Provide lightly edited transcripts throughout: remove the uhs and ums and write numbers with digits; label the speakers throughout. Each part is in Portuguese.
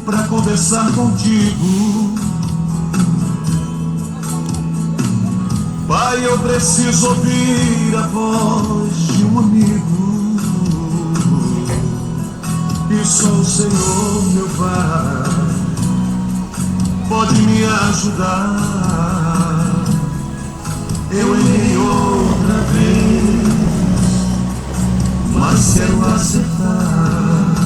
Speaker 1: para conversar contigo. Pai, eu preciso ouvir a voz de um amigo, e só o Senhor, meu Pai, pode me ajudar. Eu errei outra vez, mas quero acertar.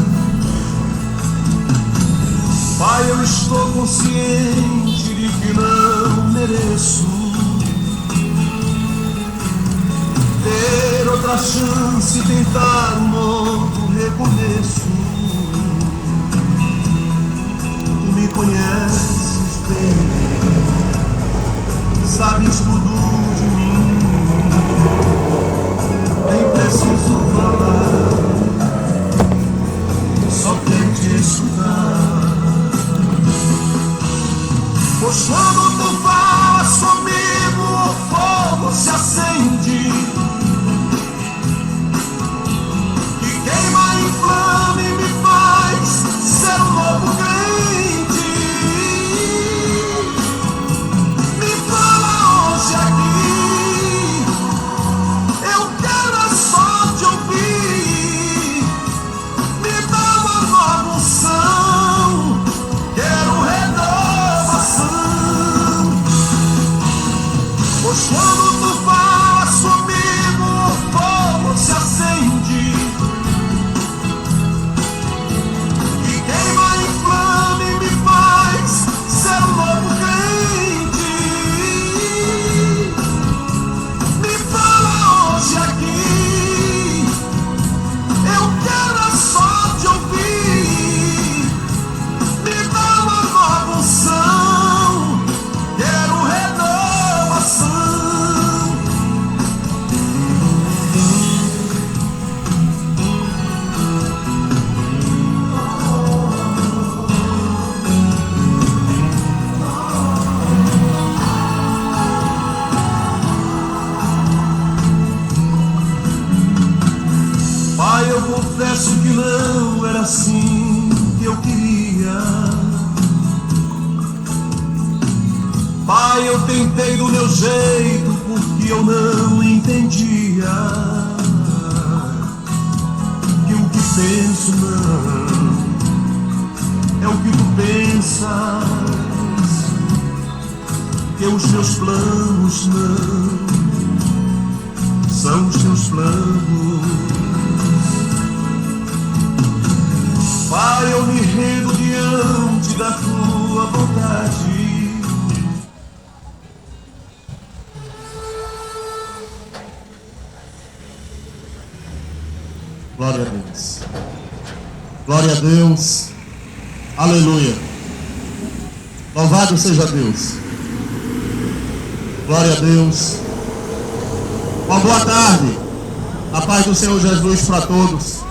Speaker 1: Pai, eu estou consciente de que não mereço ter outra chance e tentar um novo recomeço. Tu me conheces bem, sabes tudo de mim, nem preciso falar, só quero te escutar. Pois quando tu falas comigo, o fogo se acende, que queima, inflama e me faz ser um novo crente. Me fala hoje aqui, eu quero é só te ouvir. Me dá uma nova unção, quero renovação. Pois quando tu falas comigo, o fogo se acende, que queima, inflama e me faz ser um novo crente. Me fala hoje aqui, eu quero é só te ouvir. Me dá uma nova unção, quero renovação. Pai, eu confesso que não era assim que eu queria. Pai, eu tentei do meu jeito porque eu não entendia que o que penso não é o que tu pensas, que os meus planos não são os teus planos. Pai, eu me rendo diante da tua vontade.
Speaker 2: Glória a Deus. Glória a Deus. Aleluia. Louvado seja Deus. Glória a Deus. Uma boa tarde. A paz do Senhor Jesus para todos.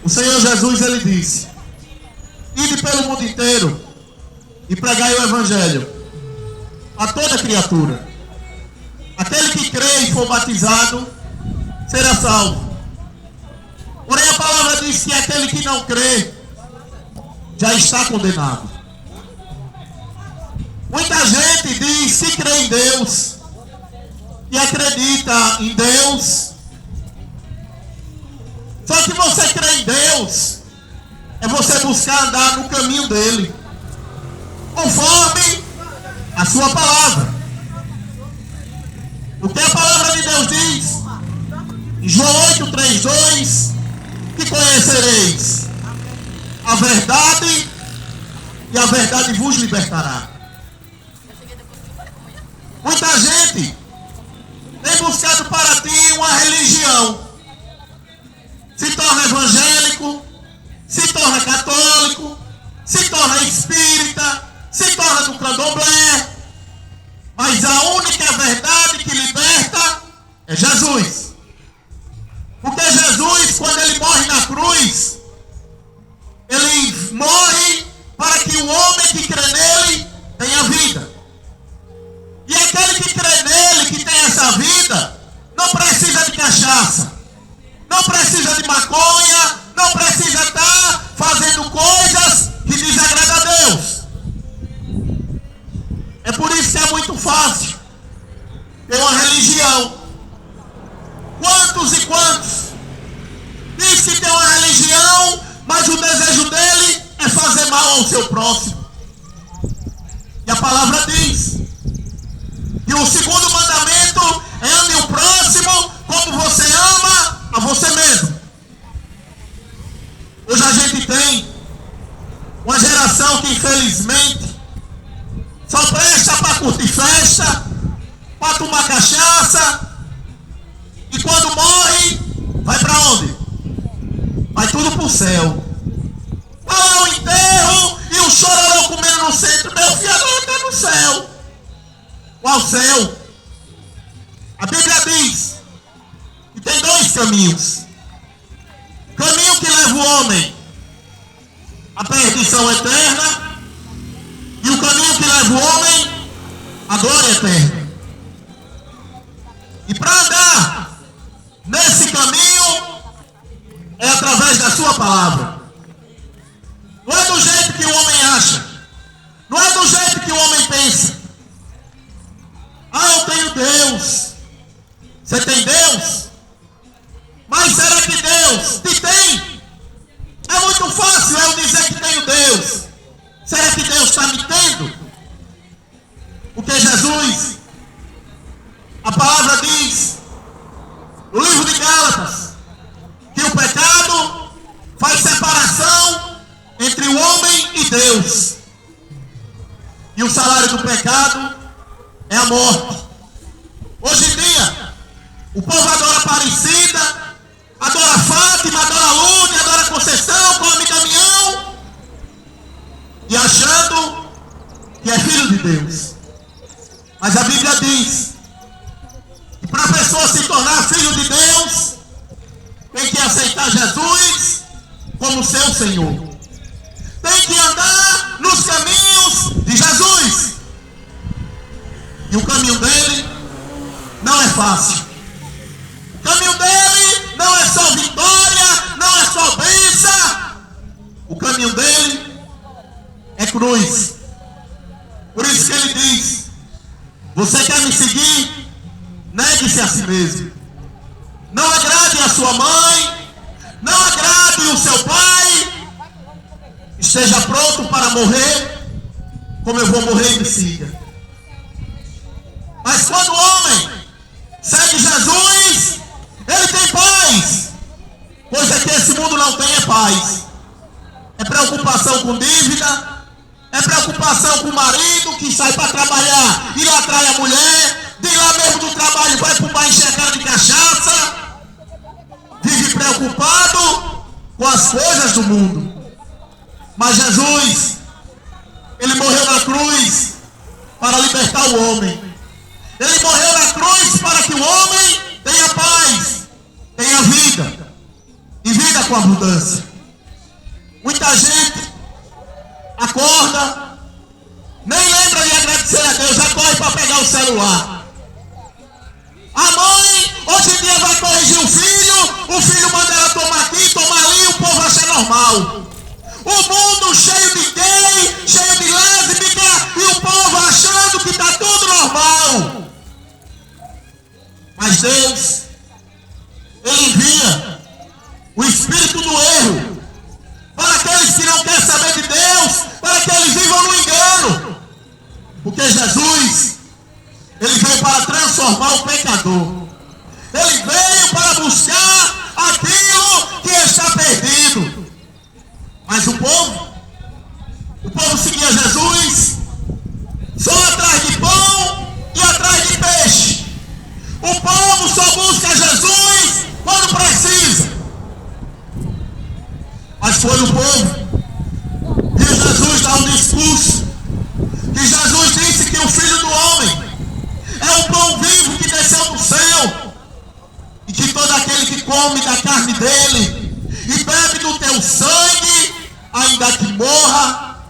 Speaker 2: O Senhor Jesus, ele disse: ide pelo mundo inteiro e pregai o evangelho a toda criatura. Aquele que crê e for batizado será salvo. Porém a palavra diz que aquele que não crê já está condenado. Muita gente diz que crê em Deus e acredita em Deus. Só que você crê em Deus é você buscar andar no caminho dele, conforme a sua palavra. O que a palavra de Deus diz em João 8:32, que conhecereis a verdade e a verdade vos libertará. Muita gente tem buscado para ti uma religião. Se torna evangélico, se torna católico, se torna espírita, se torna do candomblé. Mas a única verdade que liberta é Jesus. Porque Jesus, quando ele morre na cruz, ele morre para que o homem que crê nele tenha vida. E aquele que crê nele, que tem essa vida, não precisa de cachaça, não precisa de maconha, não precisa estar fazendo coisas ao seu próximo. E a palavra diz que o segundo mandamento é: ame o próximo como você ama a você mesmo. Hoje a gente tem uma geração que infelizmente só presta para curtir festa, para tomar cachaça, e quando morre, vai para onde? Vai tudo pro céu. Vai lá o enterro e o chororô comendo no centro. Meu filho agora está no céu. Qual céu? A Bíblia diz que tem dois caminhos. O caminho que leva o homem à perdição eterna, e o caminho que leva o homem à glória eterna. E para andar nesse caminho é através da sua palavra. Não é do jeito que o homem acha. Não é do jeito que o homem pensa. Ah, eu tenho Deus. Você tem Deus? Mas será que Deus te tem? É muito fácil eu dizer que tenho Deus. Será que Deus está me tendo? Porque Jesus, a palavra diz, no livro de Gálatas, que o pecado faz separação entre o homem e Deus. E o salário do pecado é a morte. Hoje em dia, o povo adora Aparecida, adora Fátima, adora Lourdes, adora Conceição, come caminhão, e achando que é filho de Deus. Mas a Bíblia diz que para a pessoa se tornar filho de Deus, tem que aceitar Jesus como seu Senhor. Tem que andar nos caminhos de Jesus. E o caminho dele não é fácil. O caminho dele não é só vitória, não é só bênção. O caminho dele é cruz. Por isso que ele diz: você quer me seguir? Negue-se a si mesmo. Não agrade a sua mãe, não agrade o seu pai. Esteja pronto para morrer, como eu vou morrer e me siga. Mas quando o homem segue Jesus, ele tem paz. Pois é que esse mundo não tem paz. É preocupação com dívida, é preocupação com o marido que sai para trabalhar e lá trai a mulher, de lá mesmo do trabalho vai para o bar encher a cara de cachaça, vive preocupado com as coisas do mundo. Mas Jesus, ele morreu na cruz para libertar o homem. Ele morreu na cruz para que o homem tenha paz, tenha vida, e vida com abundância. Muita gente acorda, nem lembra de agradecer a Deus, já corre para pegar o celular. A mãe, hoje em dia, vai corrigir o filho manda ela tomar aqui, tomar ali, o povo acha normal. O mundo cheio de gay, cheio de lésbica, e o povo achando que está tudo normal. Mas Deus, ele envia o espírito do erro para aqueles que não querem saber de Deus, para que eles vivam no engano. Porque Jesus, ele veio para transformar o pecador. Ele veio para buscar aquilo que está perdido. Mas o povo seguia Jesus só atrás de pão e atrás de peixe. O povo só busca Jesus quando precisa. Mas foi o povo que Jesus dá um discurso, que Jesus disse que o Filho do Homem é o pão vivo que desceu do céu, e que todo aquele que come da carne dele e bebe do teu sangue, ainda que morra,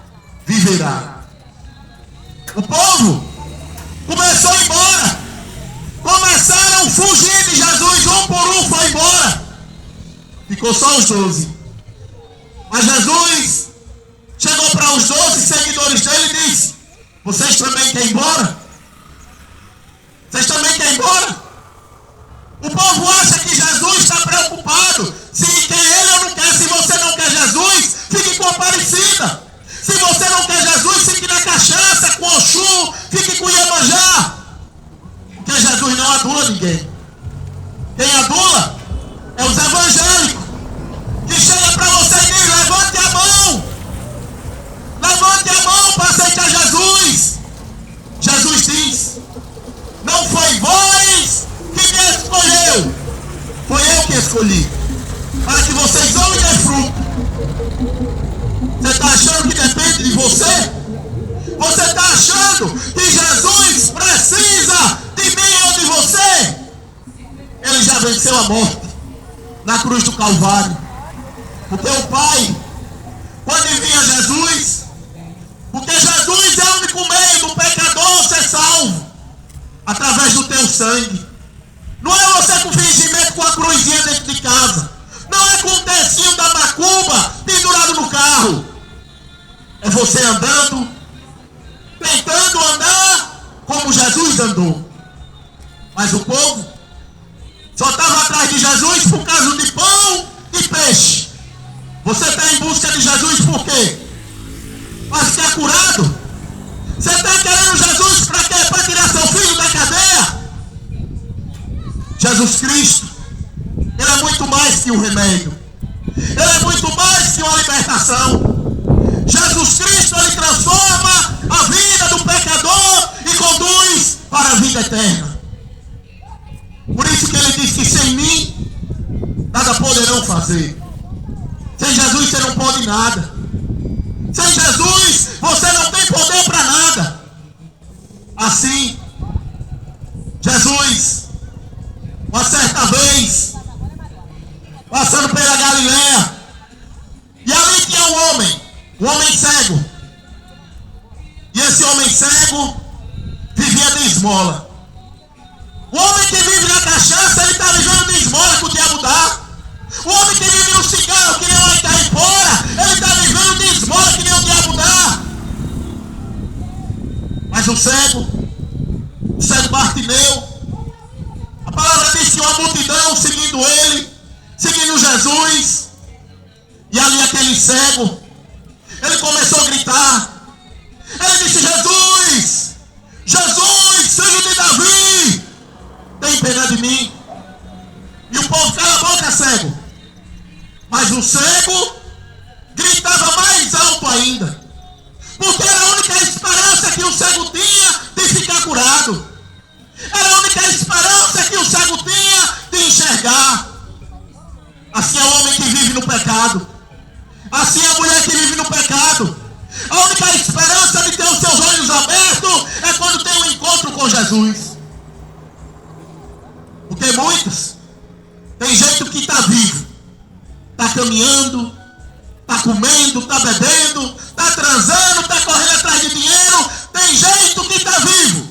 Speaker 2: viverá. O povo começou a ir embora, começaram a fugir de Jesus, um por um foi embora, ficou só os 12. Mas Jesus chegou para os 12 seguidores dele e disse: vocês também querem ir embora? Vocês também querem ir embora? O povo acha que Jesus está preocupado se quer ele ou não quer. Se você não quer Jesus, fique com a Aparecida. Se você não quer Jesus, fique na cachaça, com Oxum, fique com Iemanjá. Porque Jesus não adula ninguém. Quem adula é os evangélicos, que chega para você e diz: levante a mão. Levante a mão para aceitar Jesus. Jesus diz: não foi vós que me escolheu, foi eu que escolhi, para que vocês não me dêem fruto. Você está achando que depende de você? Você está achando que Jesus precisa de mim ou de você? Ele já venceu a morte na cruz do Calvário. Porque o Pai, quando envia Jesus, porque Jesus é o único meio do pecador ser salvo, através do teu sangue. Não é você com fingimento com a cruzinha dentro de casa. Não é com o tecinho da macumba pendurado no carro. É você andando, tentando andar como Jesus andou. Mas o povo só estava atrás de Jesus por causa de pão e peixe. Você está em busca de Jesus por quê? Para ficar curado? Você está querendo Jesus para quê? Para tirar seu filho da cadeia? Jesus Cristo, Ele é muito mais que um remédio. Ele é muito mais que uma libertação. Jesus Cristo, Ele transforma a vida do pecador e conduz para a vida eterna. Por isso que Ele diz que sem mim nada poderão fazer. Sem Jesus você não pode nada. Sem Jesus você não tem poder para nada. Assim, Jesus, uma certa vez, passando pela Galileia, e ali tinha um homem cego. E esse homem cego vivia de esmola. O homem que vive na cachaça, ele está vivendo de esmola que o diabo dá. O homem que vive no cigarro, que nem uma caipora, ele está vivendo de esmola que nem o diabo dá. Mas o cego Bartimeu, a palavra diz que uma multidão seguindo ele, seguindo Jesus, e ali aquele cego, ele começou a gritar. Ele disse: Jesus, Jesus, filho de Davi, tem pena de mim. E o povo: cala a boca, cego. Mas o cego gritava mais alto ainda, porque era a única esperança que o cego tinha de ficar curado. Era a única esperança que o cego tinha de enxergar. Assim é o homem que vive no pecado. Assim é a mulher que vive no pecado. A única esperança de ter os seus olhos abertos é quando tem um encontro com Jesus. Porque muitos tem jeito que está vivo, está caminhando, está comendo, está bebendo, está transando, está correndo atrás de dinheiro. Tem jeito que está vivo,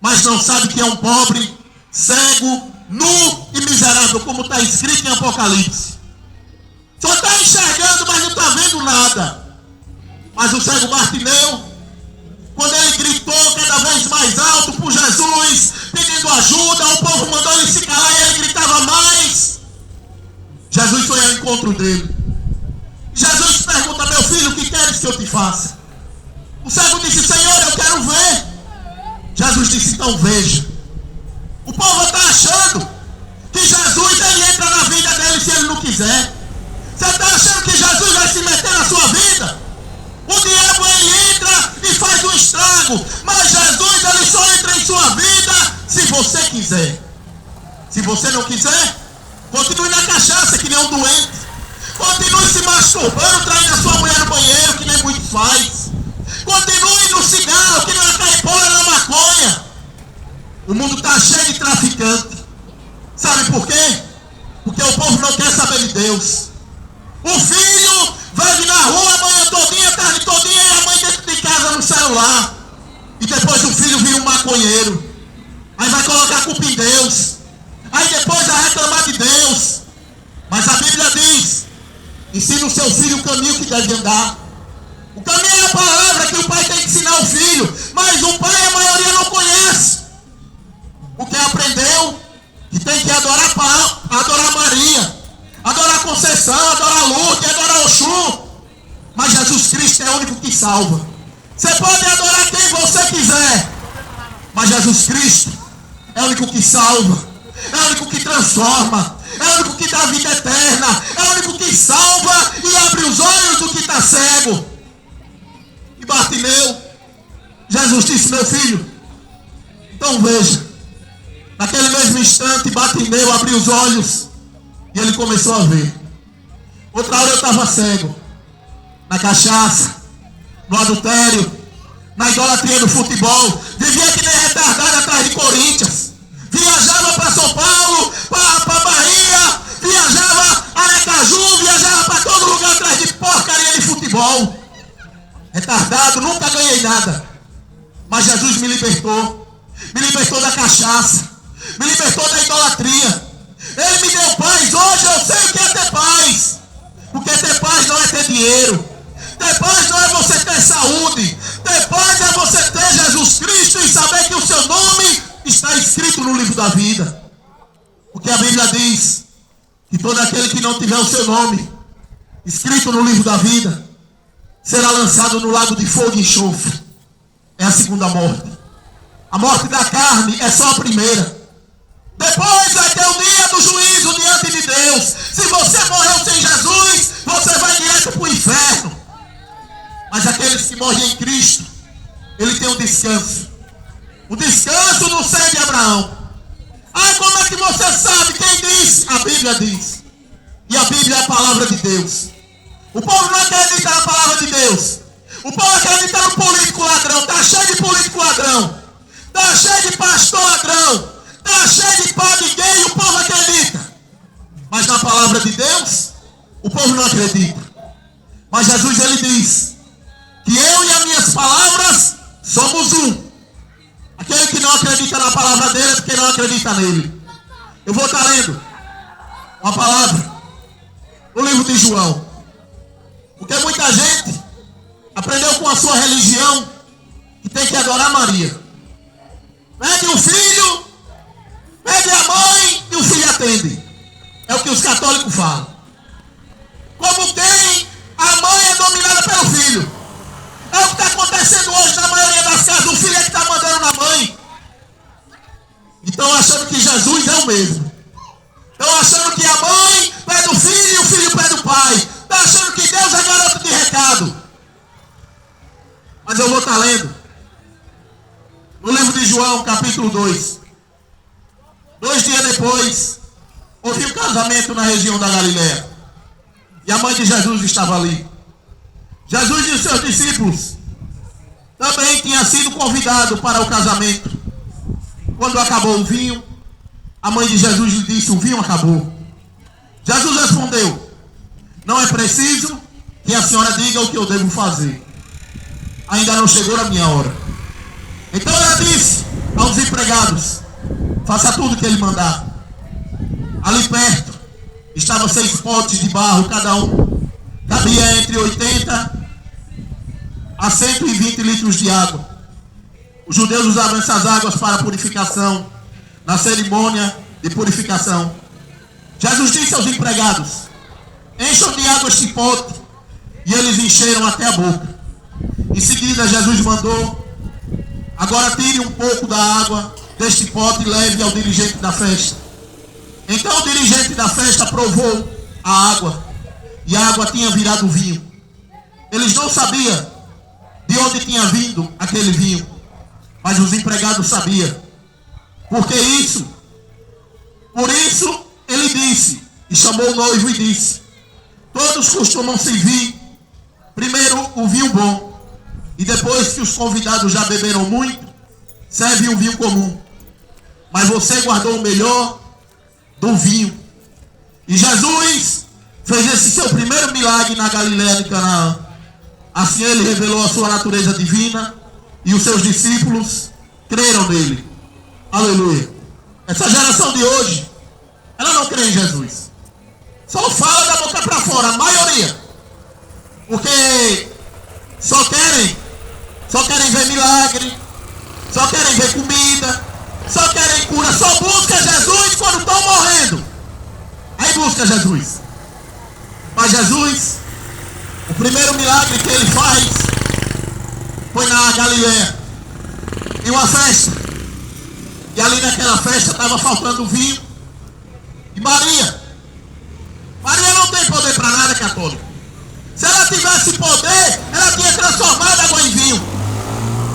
Speaker 2: mas não sabe que é um pobre, cego, nu e miserável, como está escrito em Apocalipse. Só está enxergando, mas não está vendo nada. Mas o cego Bartimeu, quando ele gritou cada vez mais alto por Jesus, pedindo ajuda, o povo mandou ele se calar e ele gritava mais. Jesus foi ao encontro dele. Jesus pergunta: meu filho, o que queres que eu te faça? O cego disse: Senhor, eu quero ver. Jesus disse: então veja. O povo está achando que Jesus ele entra na vida dele se ele não quiser. Você está achando que Jesus vai se meter na sua vida? O diabo ele entra e faz um estrago, mas Jesus ele só entra em sua vida se você quiser. Se você não quiser, continue na cachaça que nem um doente. Continue se masturbando, traindo a sua mulher no banheiro, que nem muitos faz. Continue no cigarro, que nem uma caipora na maconha. O mundo está cheio de traficante. Sabe por quê? Porque o povo não quer saber de Deus. O filho vai na rua a manhã todinha, a tarde todinha, e a mãe dentro de casa no celular. E depois o filho vira um maconheiro. Aí vai colocar a culpa em Deus. Aí depois vai reclamar de Deus. Mas a Bíblia diz: ensina o seu filho o caminho que deve andar. O caminho é a palavra que o pai tem que ensinar o filho. Mas o pai a maioria não conhece. Porque aprendeu que tem que adorar Maria, adorar Conceição, adorar Lourdes, adorar Oxum. Mas Jesus Cristo é o único que salva. Você pode adorar quem você quiser, mas Jesus Cristo é o único que salva, é o único que transforma, é o único que dá vida eterna, é o único que salva e abre os olhos do que está cego. E Bartimeu, Jesus disse: meu filho, então veja. Naquele mesmo instante, Bartimeu abriu os olhos e ele começou a ver. Outra hora eu estava cego, na cachaça, no adultério, na idolatria do futebol, vivia que nem retardado atrás de Corinthians, viajava para São Paulo, para Bahia, viajava a Aracaju, viajava para todo lugar atrás de porcaria de futebol. Retardado, nunca ganhei nada, mas Jesus me libertou da cachaça, me libertou da idolatria. Ele me deu paz. Hoje eu sei o que é ter paz, porque ter paz não é ter dinheiro, ter paz não é você ter saúde, ter paz é você ter Jesus Cristo e saber que o seu nome está escrito no livro da vida. Porque a Bíblia diz que todo aquele que não tiver o seu nome escrito no livro da vida será lançado no lago de fogo e enxofre. É a segunda morte. A morte da carne é só a primeira. Depois vai ter o dia do juízo diante de Deus. Se você morreu sem Jesus, você vai direto para o inferno. Mas aqueles que morrem em Cristo, ele tem um descanso. O descanso no seio de Abraão. Ah, como é que você sabe? Quem disse? A Bíblia diz. E a Bíblia é a palavra de Deus. O povo não acredita na palavra de Deus. O povo acredita no político ladrão. Está cheio de político ladrão. Está cheio de pastor ladrão. Está cheio de padre gay e o povo acredita. Mas na palavra de Deus, o povo não acredita. Mas Jesus, ele diz que eu e as minhas palavras somos um. Aquele que não acredita na palavra dele é porque não acredita nele. Eu vou estar lendo uma palavra no livro de João. Porque muita gente aprendeu com a sua religião que tem que adorar Maria. Pede o filho, pede a mãe e o filho atende. É o que os católicos falam. Como quem a mãe é dominada pelo filho. É o que está acontecendo hoje na maioria das casas. O filho é que está mandando na mãe. Estão achando que Jesus é o mesmo. Estão achando que a mãe pede o filho e o filho pede o pai. Estão achando que Deus é garoto de recado. Mas eu vou estar lendo no livro de João, capítulo 2. 2 dias depois, houve um casamento na região da Galileia. E a mãe de Jesus estava ali. Jesus e os seus discípulos também tinham sido convidados para o casamento. Quando acabou o vinho, a mãe de Jesus lhe disse: o vinho acabou. Jesus respondeu: não é preciso que a senhora diga o que eu devo fazer. Ainda não chegou a minha hora. Então ela disse aos empregados: faça tudo o que ele mandar. Ali perto estavam 6 potes de barro, cada um cabia entre 80 a 120 litros de água. Os judeus usavam essas águas para purificação, na cerimônia de purificação. Jesus disse aos empregados: encham de água este pote. E eles encheram até a boca. Em seguida Jesus mandou: agora tire um pouco da água deste pote e leve ao dirigente da festa. Então o dirigente da festa provou a água, e a água tinha virado vinho. Eles não sabiam de onde tinha vindo aquele vinho, mas os empregados sabiam. Por isso ele disse, e chamou o noivo e disse: todos costumam servir primeiro o vinho bom, e depois que os convidados já beberam muito, serve um vinho comum. Mas você guardou o melhor do vinho. E Jesus fez esse seu primeiro milagre na Galileia de Canaã. Assim ele revelou a sua natureza divina, e os seus discípulos creram nele. Aleluia. Essa geração de hoje, ela não crê em Jesus. Só fala da boca para fora, a maioria. Porque só querem ver milagre, só querem ver comida, só querem cura, só busca Jesus quando estão morrendo. Aí busca Jesus. Mas Jesus, o primeiro milagre que ele faz na Galileia, em uma festa. E ali naquela festa estava faltando vinho. E Maria não tem poder para nada, católico. Se ela tivesse poder, ela tinha transformado água em vinho.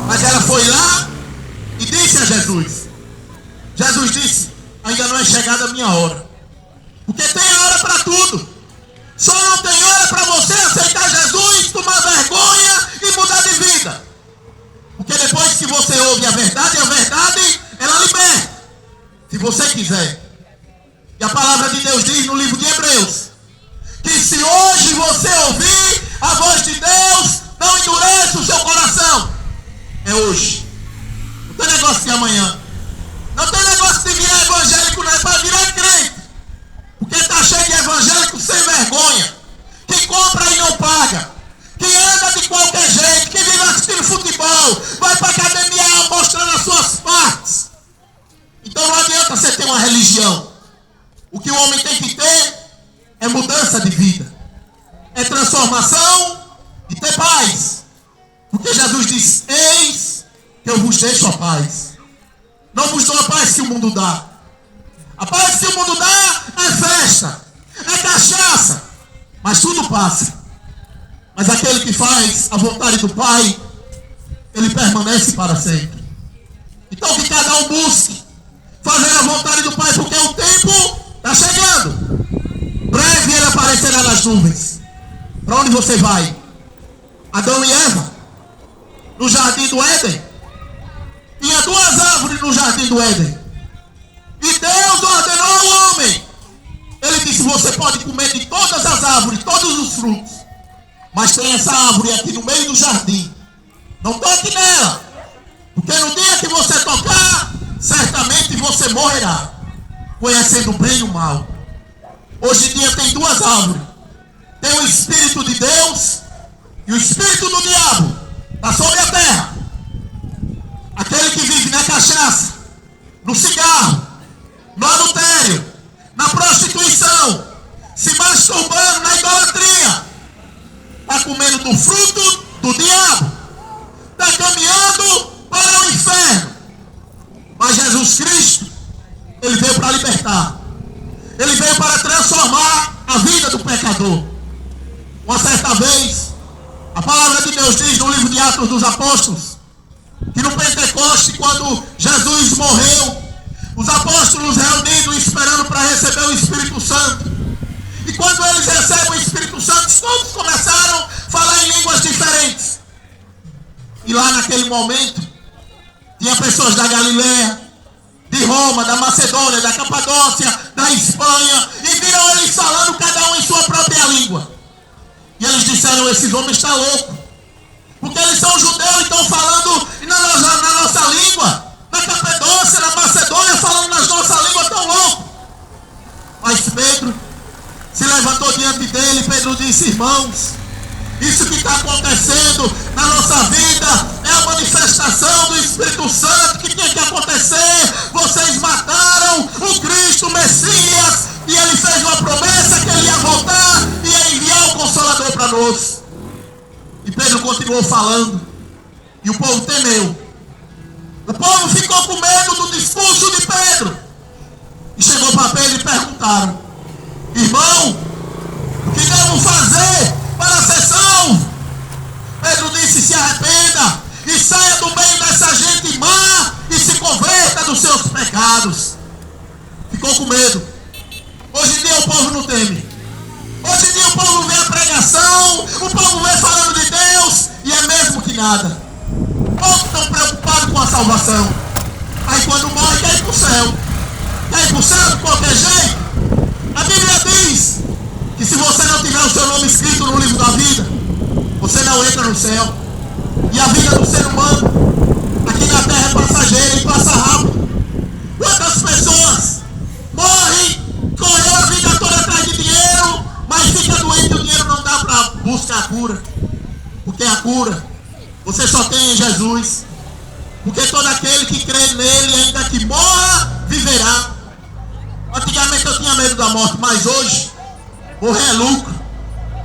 Speaker 2: Mas ela foi lá e disse a Jesus. Jesus disse: ainda não é chegada a minha hora. Porque tem hora para tudo. Só não tem hora para você aceitar Jesus, tomar vergonha e mudar de vida. Porque depois que você ouve a verdade ela liberta. Se você quiser. E a palavra de Deus diz no livro de Hebreus que se hoje você ouvir a voz de Deus, não endureça o seu coração. É hoje. Não tem negócio de amanhã. Não tem negócio de virar evangélico, não é para virar crente. Porque está cheio de evangélico sem vergonha, que compra e não paga, que anda de qualquer jeito, que vive assistindo futebol, vai para a academia mostrando as suas partes. Então não adianta você ter uma religião. O que o homem tem que ter é mudança de vida, é transformação e ter paz. Porque Jesus diz: eis que eu vos deixo a paz. Não vos dou a paz que o mundo dá. A paz que o mundo dá é festa, é cachaça, mas tudo passa. Mas aquele que faz a vontade do Pai, ele permanece para sempre. Então que cada um busque fazer a vontade do Pai, porque o tempo está chegando. Breve ele aparecerá nas nuvens. Para onde você vai? Adão e Eva, no jardim do Éden. Tinha 2 árvores no jardim do Éden. E Deus ordenou ao homem. Ele disse: você pode comer de todas as árvores, todos os frutos, mas tem essa árvore aqui no meio do jardim. Não toque nela, porque no dia que você tocar, certamente você morrerá, conhecendo o bem e o mal. Hoje em dia tem 2 árvores. Tem o Espírito de Deus e o Espírito do diabo. Está sobre a terra. Aquele que vive na cachaça, no cigarro, no adultério, na prostituição, se masturbando na idolatria, está comendo do fruto do diabo, está caminhando para o inferno. Mas Jesus Cristo, ele veio para libertar, ele veio para transformar a vida do pecador. Uma certa vez, a palavra de Deus diz no livro de Atos dos Apóstolos que no Pentecoste, quando Jesus morreu, os apóstolos reunidos esperando para receber o Espírito Santo. E quando eles recebem o Espírito Santo, todos começaram a falar em línguas diferentes. E lá naquele momento, tinha pessoas da Galileia, de Roma, da Macedônia, da Capadócia, da Espanha, e viram eles falando cada um em sua própria língua. E eles disseram: esses homens estão loucos, porque eles são judeus e estão falando na nossa língua. Na Capadócia, na Macedônia, falando nas nossas línguas, tão louco. Mas Pedro se levantou diante dele. Pedro disse: irmãos, isso que está acontecendo na nossa vida é a manifestação do Espírito Santo que tinha que acontecer. Vocês mataram o Cristo, o Messias, e ele fez uma promessa que ele ia voltar e ia enviar o Consolador para nós. E Pedro continuou falando, e o povo temeu. O povo ficou com medo do discurso de Pedro. E chegou para Pedro e perguntaram: irmão, o que devo fazer para ser salvo? Pedro disse: se arrependa e saia do meio dessa gente má e se converta dos seus pecados. Ficou com medo. Hoje em dia o povo não teme. Hoje em dia o povo vê a pregação, o povo vê falando de Deus, e é mesmo que nada. Poucos estão preocupados com a salvação. Aí quando morre, quer ir para o céu. Quer ir para o céu de qualquer jeito. A Bíblia diz que se você não tiver o seu nome escrito no livro da vida, você não entra no céu. E a vida do ser humano aqui na terra é passageira e passa rápido. Quantas pessoas morrem, correu a vida toda atrás de dinheiro, mas fica doente e o dinheiro não dá para buscar a cura. Porque a cura você só tem em Jesus. Porque todo aquele que crê nele, ainda que morra, viverá. Antigamente eu tinha medo da morte, mas hoje morrer é lucro.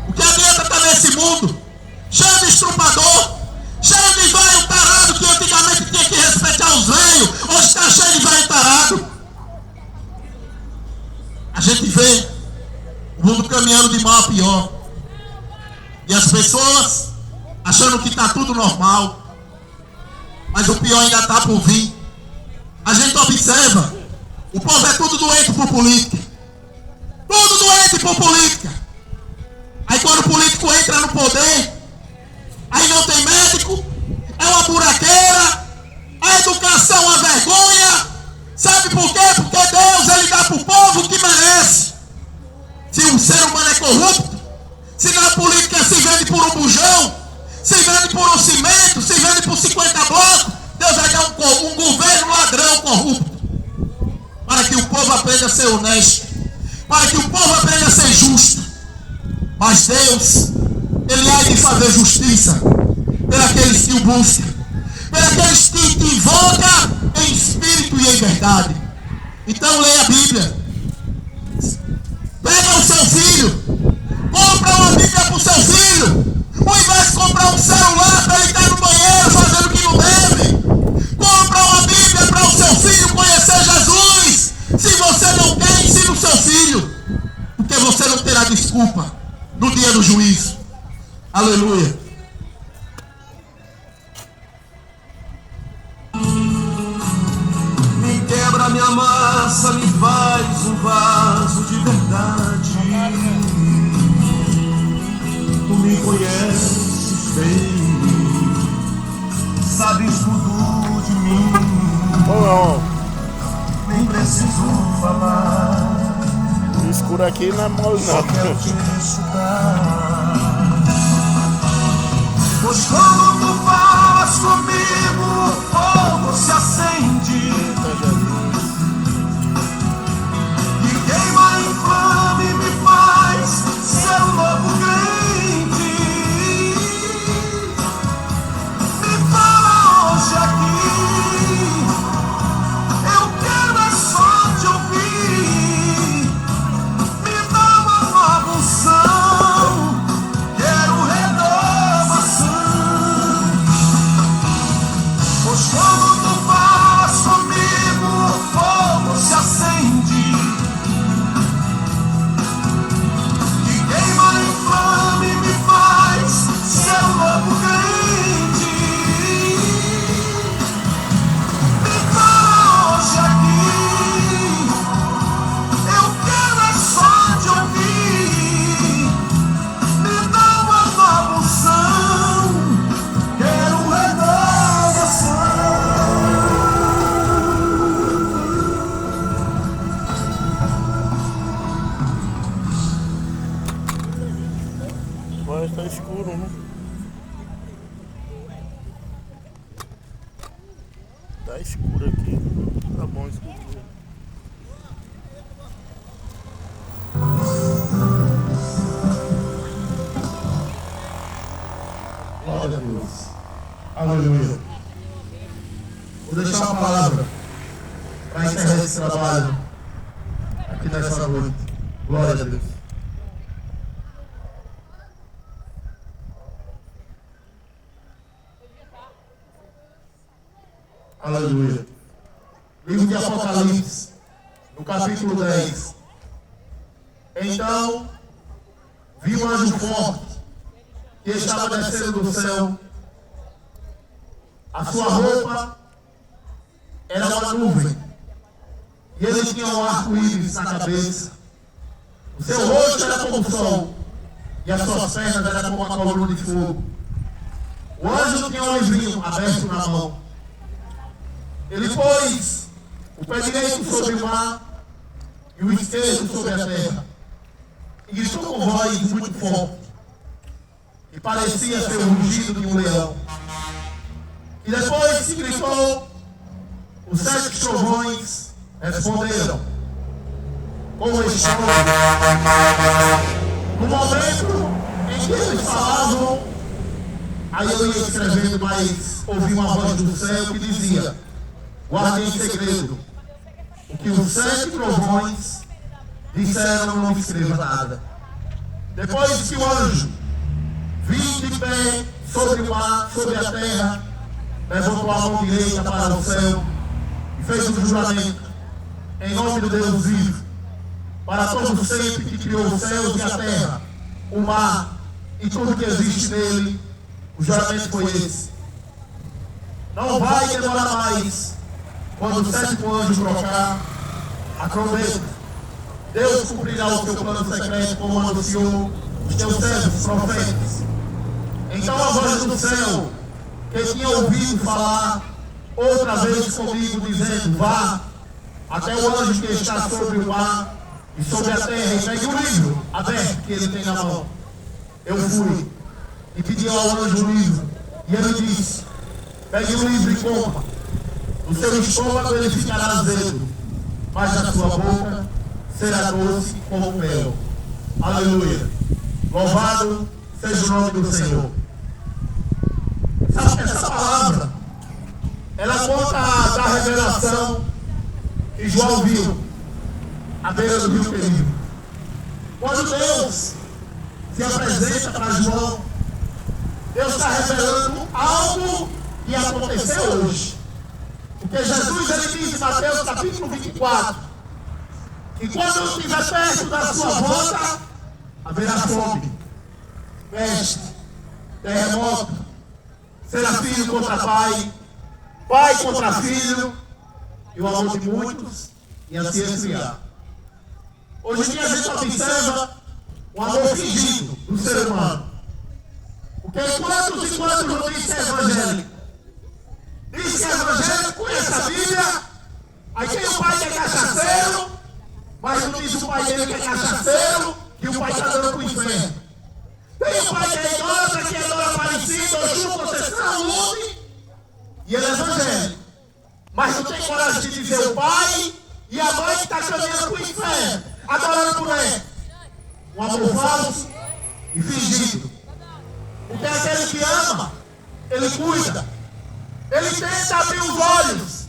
Speaker 2: O que adianta estar nesse mundo cheio de estrupador, cheio de velho caminhando de mal a pior. E as pessoas achando que está tudo normal. Mas o pior ainda está por vir. A gente observa, o povo é tudo doente por política. Tudo doente por política. Aí quando o político entra no poder, aí não tem médico, é uma buraqueira, a educação é uma vergonha. Sabe por quê? Porque Deus, ele dá para o povo o que merece. Se o ser humano é corrupto, se na política se vende por um bujão, se vende por um cimento, se vende por 50 blocos, Deus vai dar um governo ladrão corrupto. Para que o povo aprenda a ser honesto, para que o povo aprenda a ser justo. Mas Deus, ele há de fazer justiça pelos que o buscam, pelos que te invocam em espírito e em verdade. Então leia a Bíblia. Pega o seu filho, compra uma Bíblia para o seu filho, ao invés de comprar um celular para ele estar no banheiro fazendo o que não deve. Compra uma Bíblia para o seu filho conhecer Jesus. Se você não quer, ensina o seu filho, porque você não terá desculpa no dia do juízo. Aleluia.
Speaker 1: Me quebra, me amassa, me faz um vaso de verdade. Tu me conheces bem, sabes tudo de mim. Nem preciso falar.
Speaker 3: O escuro aqui não é mole
Speaker 1: Só
Speaker 3: não.
Speaker 1: quero te escutar. Pois quando tu falas comigo, o fogo se acende e queima, inflama e me faz ser um novo crente. Me fala hoje aqui, eu quero é só te ouvir. Me dá uma nova unção, quero renovação. Pois quando tu falas comigo, o fogo se acende e queima, inflama e me faz ser um novo crente. Me fala hoje aqui, eu quero é só te ouvir. Me dá uma nova unção, quero renovação.
Speaker 3: Agora tá escuro, né? Tá escuro aqui. Tá bom escuro.
Speaker 2: Glória a Deus. Aleluia. Vou deixar uma palavra para encerrar esse trabalho aqui nessa noite. Glória a Deus. Aleluia. Livro de Apocalipse, no capítulo 10. Então, vi um anjo forte que estava descendo do céu. A sua roupa era uma nuvem, e ele tinha um arco-íris na cabeça. O seu rosto era como o sol, e as suas pernas eram como uma coluna de fogo. O anjo tinha um livrinho aberto na mão. Ele pôs o pé direito sobre o mar e o esquerdo sobre a terra, e gritou com voz muito forte, e parecia ser o rugido de um leão. E depois que gritou, os 7 trovões responderam com estrondo. No momento em que eles falavam, aí eu ia escrevendo, mas ouvi uma voz do céu que dizia: guarde em segredo o que os 7 trovões disseram, não escreva nada. Depois que o anjo, vindo de pé sobre o mar, sobre a terra, levantou a mão direita para o céu e fez um juramento em nome do Deus vivo, para todo sempre que criou os céus e a terra, o mar e tudo que existe nele. O juramento foi esse. Não vai demorar mais. Quando o sétimo anjo tocar a trombeta, Deus cumprirá o seu plano secreto, como anunciou os teus servos profetas. Então a voz do céu, que tinha ouvido falar outra vez comigo, dizendo: vá até o anjo que está sobre o mar e sobre a terra, e pegue o livro aberto que ele tem na mão. Eu fui e pedi ao anjo o livro, e ele disse: pegue o livro e coma. No seu estômago ele ficará azedo, mas na sua boca será doce como mel. Aleluia. Louvado seja o nome do Senhor. Essa palavra, ela conta da revelação que João viu à beira do rio Querido. Quando Deus se apresenta para João, Deus está revelando algo que aconteceu hoje. Porque Jesus, ele diz em Mateus capítulo 24, que quando eu estiver perto da sua volta, haverá fome, peste, terremoto, será filho contra pai, pai contra filho, e o amor de muitos ia se esfriar. Hoje em dia a gente observa o amor fingido do ser humano. Porque quantos e quantos não diz que é evangélico? Diz que é evangélico, conhece a Bíblia, aí tem o pai que é cachaceiro, mas não diz o pai dele que é cachaceiro, que o pai está dando para o inferno. Tem o pai que é idólatra, que é idólatra Aparecida, Oxum, Conceição, Lume, e ele é evangélico. Mas não tem coragem de dizer o pai e a mãe que está caminhando para o inferno, adorando boneco. Um amor falso e fingido. Porque aquele que ama, ele cuida. Ele tenta abrir os olhos.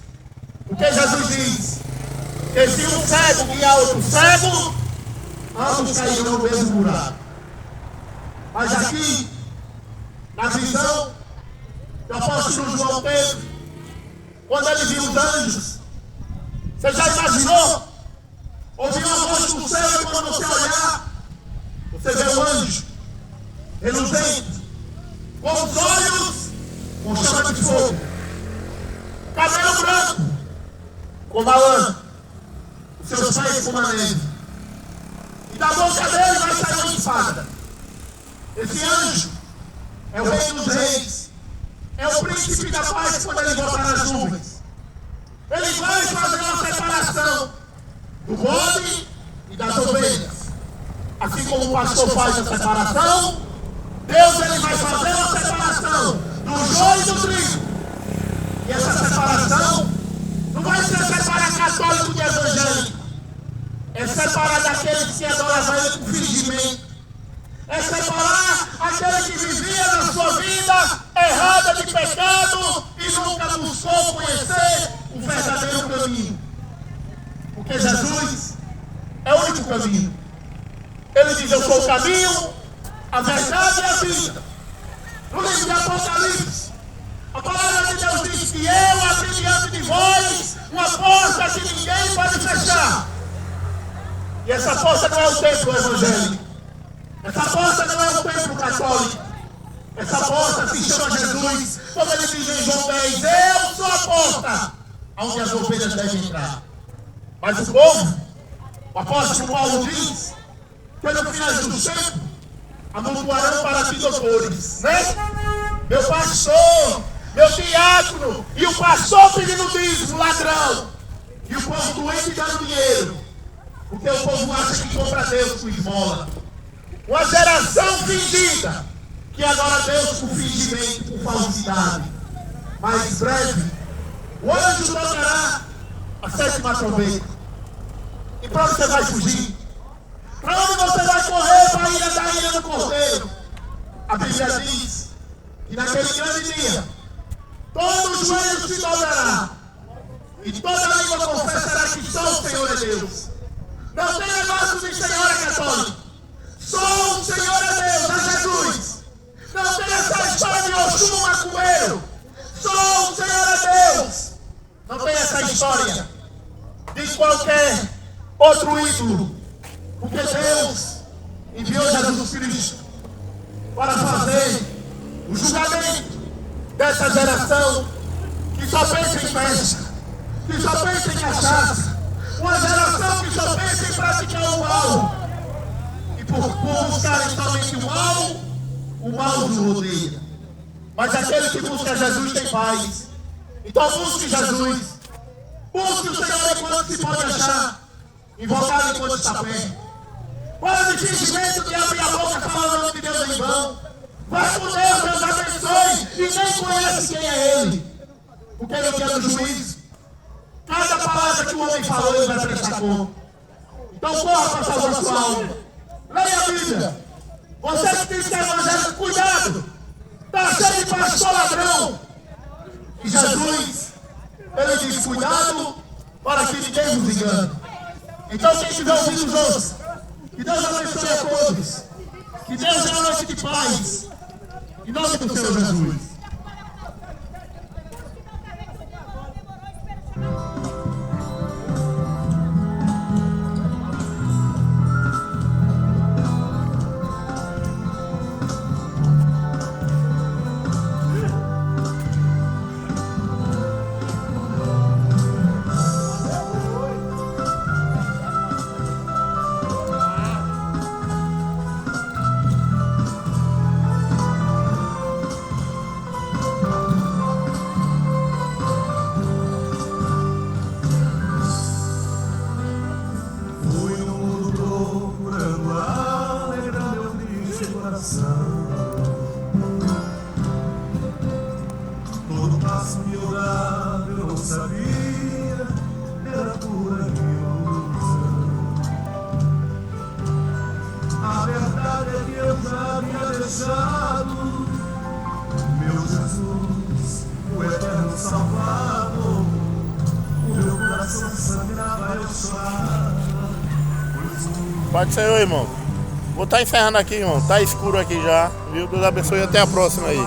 Speaker 2: Porque Jesus diz que se um cego guiar outro cego, ambos cairão no mesmo buraco. Mas aqui, na visão do apóstolo João Pedro, quando ele viu os anjos, você já imaginou? Ouvir uma voz do céu e quando você olhar, você vê um anjo reluzente, com os olhos com chama de fogo, cabelo branco como a lã, os seus pés como a neve, e da boca dele vai sair uma espada. Esse anjo é o rei dos reis, é o príncipe da paz quando ele voltar nas nuvens. Ele vai fazer uma separação do bode e das ovelhas. Assim como o pastor faz a separação, Deus ele vai fazer uma separação do joio e do trigo. E essa separação não vai ser separar católico de evangélico. É separar daquele que se adorava ele com fingimento. É separar aquele que vivia na sua vida errada de pecado e nunca buscou conhecer o verdadeiro caminho. Porque Jesus é o único caminho. Ele diz: eu sou o caminho, a verdade e a vida. No livro de Apocalipse, a palavra de Deus diz que eu abri diante de vós uma porta que ninguém pode fechar. E essa porta não é o templo evangélico. Essa porta não é o templo católico. Essa porta se chama Jesus. Como ele diz em João 10, eu sou a porta onde as ovelhas devem entrar. Mas o povo, o apóstolo Paulo diz, que no final do tempo, amontoarão para ti doutores, né? Meu pastor, meu diácono, e o pastor pedindo dízimo, ladrão. E o povo doente dando dinheiro. Porque o povo acha que compra Deus com esmola. Uma geração fingida, que adora Deus com fingimento, com falsidade. Mas breve, o anjo tocará a sétima trombeta. E para onde você vai fugir? Para onde você vai correr para ir da ilha do Cordeiro? A Bíblia diz que naquele grande dia, todo o joelho se dobrará e toda a língua confessará que só o Senhor é Deus. Não tem negócio de Senhor é católico. Só o Senhor é Deus, é Jesus. Não tem essa história de Oxum macumbeiro. Só o Senhor é Deus. Não tem essa história de qualquer outro ídolo Porque Deus enviou Jesus Cristo para fazer o julgamento dessa geração que só pensa em festa, que só pensa em cachaça, uma geração que só pensa em praticar o mal. E por buscar somente o mal os rodeia. Mas aquele que busca Jesus tem paz. Então busque Jesus. Busque o Senhor enquanto se pode achar. Invocar enquanto está perto. Para o fingimento de abrir a boca falando o nome de Deus em vão. Vai com Deus, Deus abençoe. E nem conhece quem é Ele. Porque Ele é o juízo. Cada palavra que o homem falou, Ele vai prestar conta. Então corra para salvar sua alma. Leia a Bíblia. Você que diz que é evangélico, cuidado. Está cheio de pastor ladrão. E Jesus, Ele diz, cuidado para que ninguém vos engane. Então quem tiver ouvido os outros, que Deus abençoe a todos. Que Deus dê uma noite de paz. Em nome do Senhor Jesus.
Speaker 1: Todo passo me olhava, eu não sabia, era pura ilusão. A verdade é que eu já havia deixado meu Jesus, o eterno Salvador. O meu coração sangrava, eu chorava.
Speaker 3: Pode ser, irmão. Vou estar encerrando aqui, irmão. Tá escuro aqui já, viu? Deus abençoe e até a próxima aí.